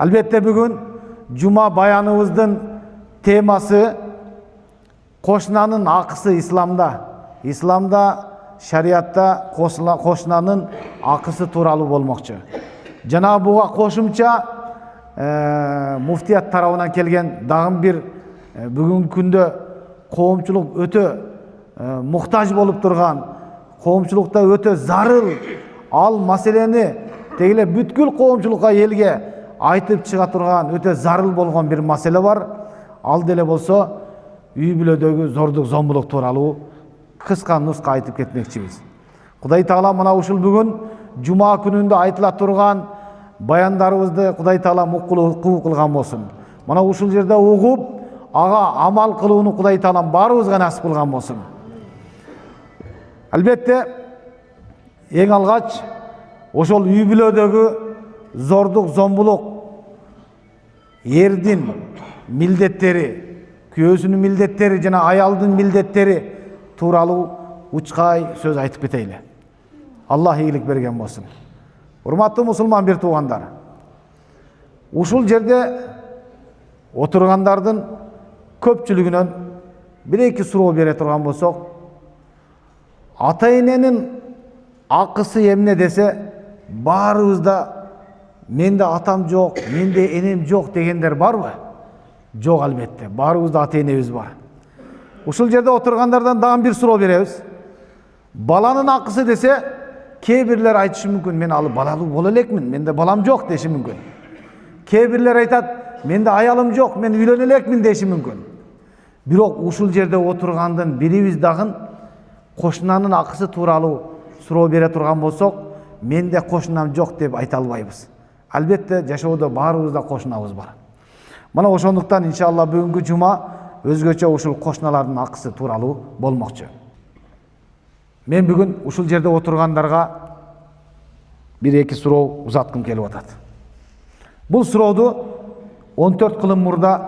Albatta bugun Cuma bayanımızın teması qo'shnaning aqisi İslamda. İslamda şariatda qo'shnaning aqisi to'rali bo'lmoqchi. Janob buga qo'shimcha muftiyat tarafından kelgan dag'im bir bugungi kunda qo'mchilik o'ta muhtoj bo'lib turgan, qo'mchilikda o'ta zarur al masalani tegile butkul qo'mchilikqa elga aytib chiqa turgan o'ta zarur bo'lgan bir masala bor. Al dele bo'lsa uy biledagi zo'rlik zo'mbulik to'rali qisqa nusqa aytib ketmoqchimiz. Xudoy taolo mana ushul bugun Cuma kununda aytila turgan bayanlarımızda Xudoy taolo muqul qilgan bo'lsin. Mana ushul yerda o'qib, ağa amal qiluvni Xudoy taolo baribizga nasib qilgan bo'lsin. Albatta, eng alg'ach o'shol uy biledagi zo'rlik zo'mbulik erдің mildetleri, köyüsünün mildetleri, jana ayaldın mildetleri tuuralı uçkay söz aytıp keteyli. Allah iyilik bergen bolsun. Hurmatlı musulman bir tuğandar. Uşul jerde oturgandardın köpçülügünün bir-iki suroo bere turgan bolsok, ata-enenin akısı emne dese, barыбызda mende atam yok, mende enem yok degenler var mı? Жоқ albatta. Barыбızda ata-enemiz var. Ушул жерде отургандардан дагы бир суроо беребиз. Баланын акысы десе, кээ бирлер айтышы мүмкүн, мен алып балалуу боло элекмин, менде балам жок деши мүмкүн. Кээ бирлер айтат, менде аялым жок, мен үйлөнө элекмин деши мүмкүн. Бирок ушул жерде отургандын бирибиз дагы кошунанын акысы тууралуу суроо бере турган болсок, менде кошунам жок деп айта албайбыз. Албетте жашоодо баарыбызда кошунабыз бар. Mana ошондуктан иншалла бүгүнкү жума өзгөчө ушул кошуналардын акысы тууралуу болмокчу. Мен бүгүн ушул жерде отургандарга bir-эки суроо узаткым келип атат. Бул сурооду 14 кылым мурда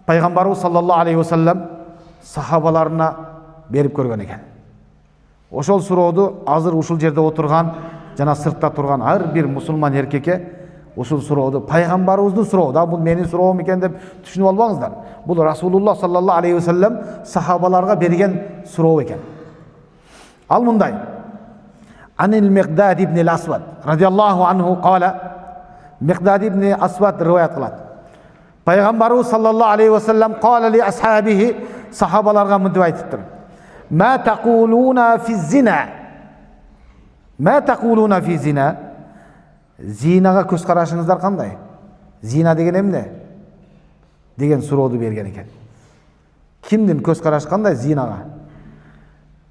пайгамбарыбыз саллаллаху алейхи ва саллям сахабаларына берип көргөн экен. Ошол сурооду азыр ушул жерде отурган жана сыртта турган ар бир мусулман эркекке ушул сурооду пайгамбарыбыздын суроо да, бул менин суроом экен деп түшүнүп албаңыздар. Бул Расулуллах саллаллаху алейхи ва саллям сахабаларга берген суроо экен. Ал мындай: Анил Миқдад ибн ал-Асвад радиаллаху анху qala, Миқдад ибн Асвад риваят кылат. Пайгамбарыбыз саллаллаху алейхи ва саллям qala ли асхабихи, сахабаларга мынтип айтыптыр: Ма тaquluna фи зина? Ма тaquluna фи зина? Зинага көз карашыңыздар кандай? Зина деген эмне? Деген сурооду берген экен. Кимдин көз карашы кандай зинага?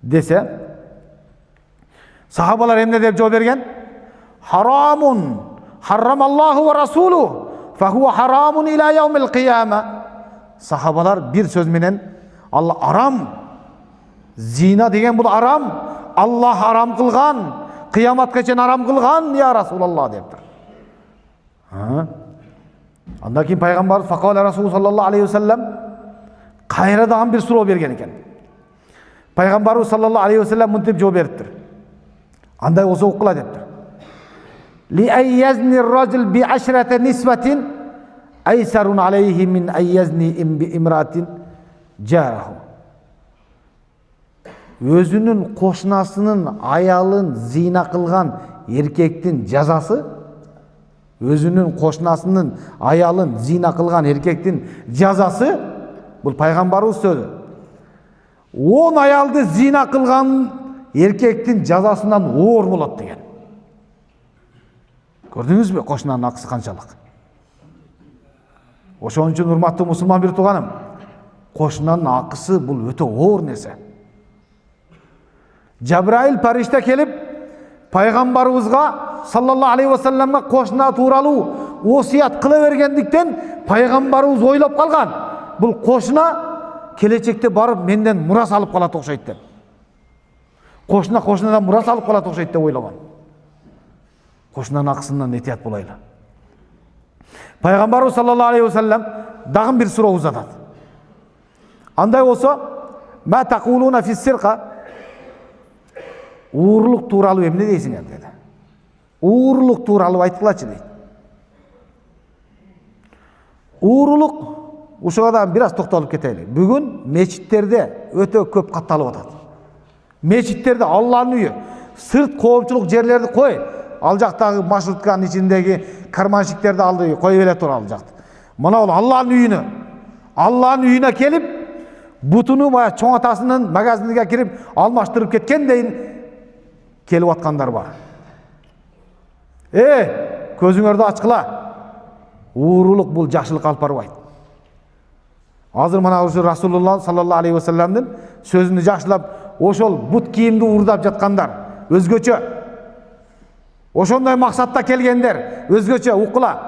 Десе, сахабалар эмне деп жооп берген? Харамун харрамаллаху ва расулу фахуа харамун иля яумил кияма. Сахабалар бир сөз менен Алла арам, зина деген бул арам, Аллах арам кылган, кыяматка чейин арам кылган я Расулаллах дептир. Андан кийин пайгамбар факала Расул саллаллаху алейхи ва саллям кайра дагы бир суроо берген экен. Пайгамбарыбыз саллаллаху алейхи ва саллям мынтип жооп бериптир. Андай болсо уккула дептир. Ли айяzni ar-rajul bi 'ashrati nisbatin aysarun alayhi min ayyazni bi imratin jarahu. Өзүнүн кошунасынын аялын зина кылган эркектин жазасы, өзүнүн кошунасынын аялын зина кылган эркектин жазасы, бул пайгамбарыбыз сөзү. 10 аялды зина кылган эркектин жазасынан оор болот деген. Көрдүңүзбү кошунанын акысы канчалык? Ошон үчүн урматтуу мусулман бир тууганым, кошунанын акысы бул өтө оор нерсе. Жабраил париште келип пайгамбарыбызга саллаллаху алейхи ва салламга кошуна тууралуу осуят кыла бергендиктен пайгамбарыбыз ойлоп калган. Бул кошуна келечекте барып менден мурас алып калат окшойт деп. Кошунадан мурас алып калат окшойт деп ойлогон. Кошунанын акысынан этият болайлы. Пайгамбарыбыз саллаллаху алейхи ва саллям дагы бир суроо узатат. Андай болсо, ма тaquluna фи сирqa? Уурулук тууралуу эмне дейсиңер деди. Уурулук тууралуу айткылачы дейт. Uğurluk uşugadan biraz toktolup keteylik. Bugün meçitтерде öte köp kattалып атат. Meçitтерде Allah'ın үйü, sırt koopçuluk yerlerdi koy. Al жактагы маршрутканын içindeki karmanşiklerdi aldı, koy ele tur al жакты. Mana ol Allah'ın үйünü. Allah'ın үйüne kelip butunu baya çoğ atasının magaziniga kirip almaştırıp ketken deyin kelip atkandar var. Közüңөрдү açkıla. Uğurluk bul жақшылық алып барбайт. Азыр мына Rasulullah sallallahu aleyhi ve sellem'din sözünü жақшылап, ошол бут кийимди уурдап жаткандар өзгөчө. Ошондой максатта келгендер өзгөчө укула.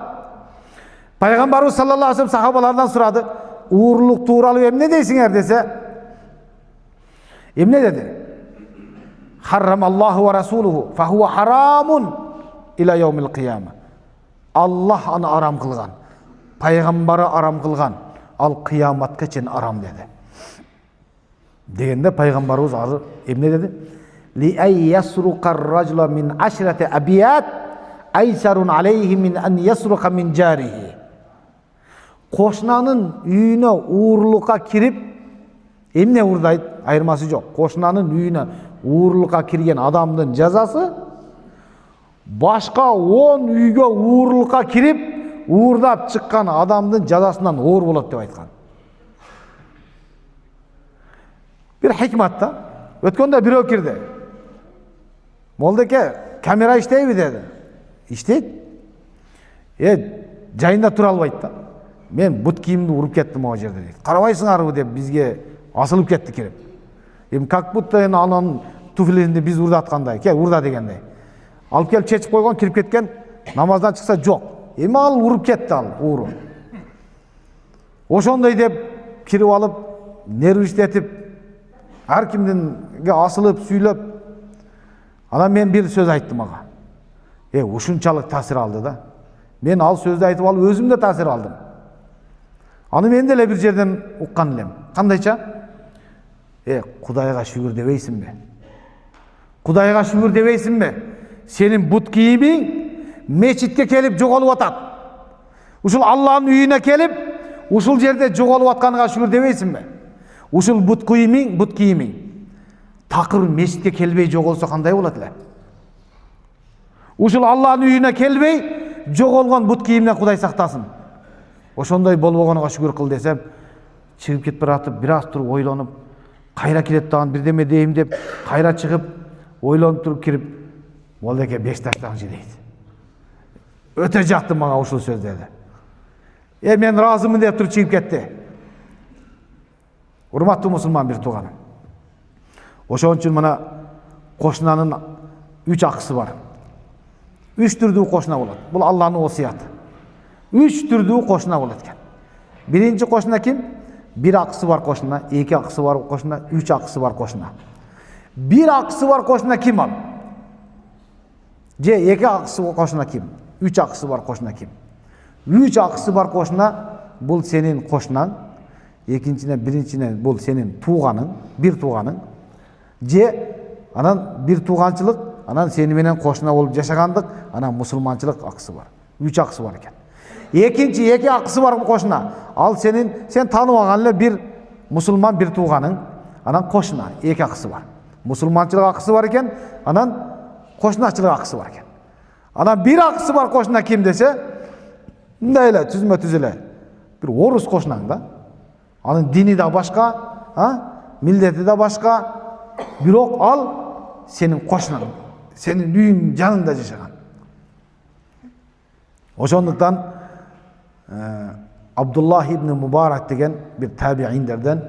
Пайгамбарыбыз sallallahu aleyhi ve sellem сахабалардан сурады. Uğurluk тууралуу эмне дейсиңер десе, эмне деди? Harramallahu ve rasuluhu fahuve haramun ila yevmil kıyame. Allah аны арам кылган, пайгамбары арам кылган, ал кыяматка чейин арам dedi. Дегенде пайгамбарыбыз азыр эмне деди? Li ay yasruqar rajula min ashrati abiyat aysarun alayhi min an yasruqa min jarihi. Koşnanın үйүнө uğurlukka kirip эмне уурдайт? Айырмасы жок. Koşnanın үйүнө uğurlukka kirген адамдын жазасы başka 10 үйгө uğurlukka kirip uğurdап чыккан адамдын жазасынан оор болот деп айткан. Bir hikmat da өткөндө бирөө кирди. Молдеке, камера иштейби dedi. İштейт. Жайында тура албайт да. Мен бут кийимди уруп кеттим о жерде дейт. Карабайсыңарбы деп бизге асылып кетти кирип. Как будто анын туфлисинди биз урдаткандай, ке урда дегендей. Алып келип чечип койгон, кирип кеткен, намаздан чыкса жок. Ал уруп кетти ал ууру. Ошондой деп кирип алып, нерв иштетип, ар кимдинге асылып, сүйлөп. Анан мен бир сөз айттым ага. Ушунчалык таасир алды да. Мен ал сөздү айтып алып, өзүм да таасир алдым. Аны мен деле бир жерден уккан элем. Кандайча? Кудайга шүгүр дебейсиңби? Кудайга шүгүр дебейсиңби? Сенин бут кийимиң мечитке келип жоголуп атат. Ушул Аллахтын үйүнө келип, ушул жерде жоголуп атканга шүгүр дебейсиңби? Ушул бут кийимиң такыр мечитке келбей жоголсо кандай болот эле? Ушул Аллахтын үйүнө келбей жоголгон бут кийимден Кудай сактасын. Ошондой болбогонуга шүгүр кыл десем, чыгып кетип баратып, бир аз туруп ойлонуп, кайра кирет даган бирдеме дейм деп, кайра чыгып, ойлонуп туруп кирип, Молдеке 5 таштаңчы дейт. Өтө жакты мага ушул сөз деди. Мен ыраазымын деп туруп чыгып кетти. Урматтуу мусулман бир тууганым. Ошон үчүн мына кошунанын 3 акысы бар. 3 түрдүү кошуна болот. Бул Аллахтын осуяты. 3 түрдүү кошуна болот экен. Биринчи кошуна ким? 1 акысы бар кошуна, 2 акысы бар кошуна, 3 акысы бар кошуна. 1 акысы бар кошуна ким ал? Же 2 акысы бар кошуна ким? 3 акысы бар кошуна ким? 3 акысы бар кошуна бул сенин кошунаң, экинчине, биринчине бул сенин тууганың, бир тууганың. Же анан бир тууганчылык, анан сени менен кошуна болуп жашагандык, анан мусулманчылык акысы бар. 3 акысы бар экен. Экинчи 2 акысы бар кошуна. Ал сен тааныбаган эле бир мусулман, бир тууганың, анан кошуна 2 акысы бар. Мусулманчылык акысы бар экен, анан кошуначылык акысы бар экен. Анан 1 акысы бар кошуна ким десе, мындай эле түзмө-түз эле бир орус кошунаң да. Анын дини да башка, милдети да башка, бирок ал сенин кошунаң, сенин үйүң жанында жашаган. Ошондуктан Абдуллах ибн Мубарак деген бир табииндерден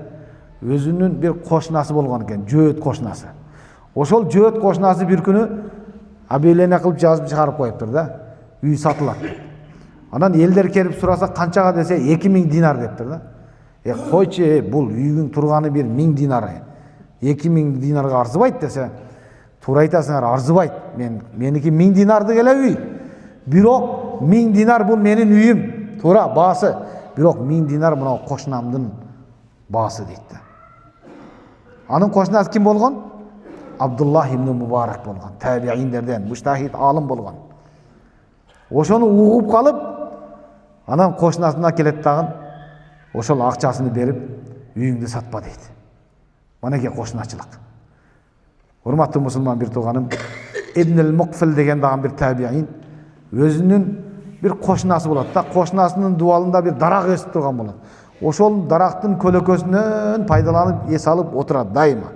өзүнүн бир кошунасы болгон экен, жөөт кошунасы. Ошол жөөт кошунасы бир күнү объявление кылып жазып чыгарып коюптур да, үй сатылат. Анан элдер келип сураса канчага десе 2000 динар дептир да. Койчу, бул үйүң турганы бир 1000 динар. 2000 динарга арзыбайт десе, туура айтасыңар, арзыбайт. Меники 1000 динарды келе үй. Бирок 1000 динар бул менин үйүм, туура баасы. Бирок 1000 динар мына кошунамдын баасы дейт да. Анын кошунасы ким болгон? Абдуллах ибн Мубарак болгон, табииндерден, муштахид алым болгон. Ошону угуп калып, Анан кошунасына келет дагы ошол акчасын берип, үйүңдү сатпа дейт. Манеке кошуначылык. Урматтуу мусулман бир тууганым, Ибн Мукфил деген дагы бир табиин өзүнүн бир кошунасы болот да, кошунасынын дубалында бир дарак өсүп турган болот. Ошол дарактын көлөкөсүнөн пайдаланып эс алып отурат дайыма.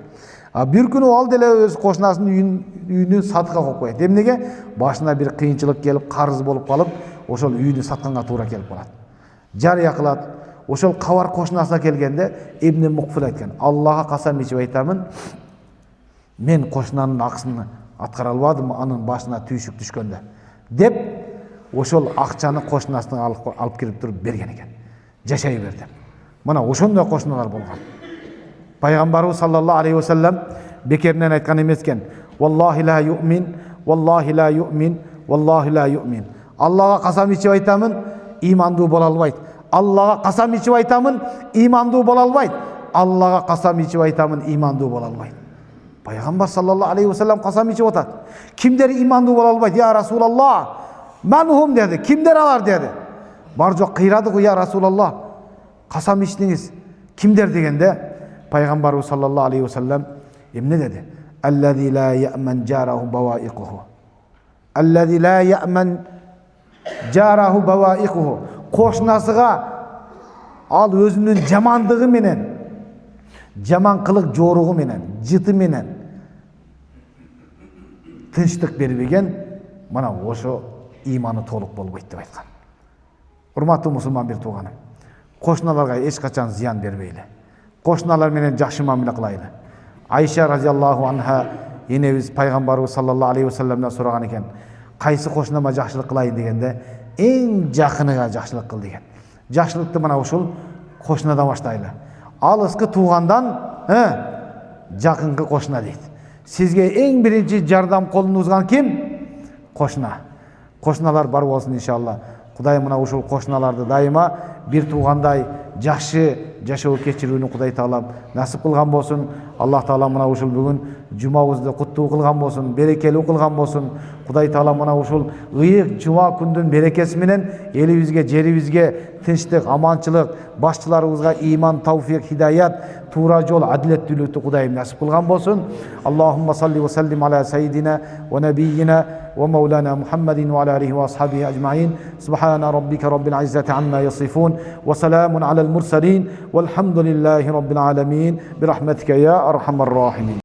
Бир күнү ал деле өз кошунасынын үйүнү сатыкка коюп коет. Эмнеге? Башына бир кыйынчылык келип, карыз болуп калып, ошол үйүнү сатканга туура келип калат. Жарыя кылат. Ошол кабар кошунасына келгенде Ибн Мукфил айткан: "Аллага касам ичип айтамын, мен кошунанын акысын аткара албадым, анын башына түйшүк түшкөндө" деп, ошол акчаны кошунасына алып кирип туруп берген экен. Жашай бер деп. Мына ошондой кошуналар болгон. Пайгамбарыбыз саллаллаху алейхи ва саллям бекеринен айткан эмескен: "Валлахи ла юъмин, валлахи ла юъмин, валлахи ла юъмин." Аллага касам ичип айтамын, имандуу боло албайт. Аллага касам ичип айтамын, имандуу боло албайт. Аллага касам ичип айтамын, имандуу боло албайт. Пайгамбар саллаллаху алейхи ва саллям касам ичип атат. Кимдер имандуу боло албайт? Я Расулаллах. Манхум деди. Кимдер алар деди. Бар жок кыйрадык я Расулаллах. Касам ичтиңиз. Кимдер дегенде Пайгамбарыбыз саллаллаху алейхи ва саллям эмне деди? Аллази ла яъман жараху баваиқуху. Аллази ла яъман жараху баваиқуху. Кошунасыга ал өзүнүн жамандыгы менен, жаманкылык жоругу менен, жыты менен тынчтык бербеген, мына ошо иманы толук болбойт деп айткан. Урматтуу мусулман бир тууганым, кошуналарга эч качан зыян бербейли. Кошуналар менен жакшы мамиле кылайлы. Айша разияллаху анха энебиз Пайгамбарыбыз саллаллаху алейхи ва салламдан сураган экен: "Кайсы кошунама жакшылык кылайын?" дегенде, "Эң жакыныга жакшылык кыл" деген. Жакшылыкты мына ушул кошунадан баштайлы. Алыскы туугандан жакынкы кошуна дейт. Сизге эң биринчи жардам колун узган ким? Кошуна. Кошуналар бар болсун иншалла. Кудай мына ушул кошуналарды дайыма бир туугандай жакшы жашоо кечирүүнү Кудай таалам насип кылган болсун. Аллах таала мына ушул бүгүн жумабызды куттуу кылган болсун, берекелүү кылган болсун. Кудай таала мына ушул ыйык жума күндүн берекеси менен элибизге, жерибизге тынчтык, аманчылык, башчыларыбызга иман, тауфик, хидаят, туура жол, адилеттүүлүктү Кудайым насип кылган болсун. Аллахумма салли ва саллим аля сайидина ва набийина ва маулана Мухаммадин ва аля алихи ва асхабихи ажмаин. Субхана раббика раббил иzzati amma yasifun ва саламун алал мурсалин валхамдулиллахи раббил аламин. Бирахматика я архамар рахимин.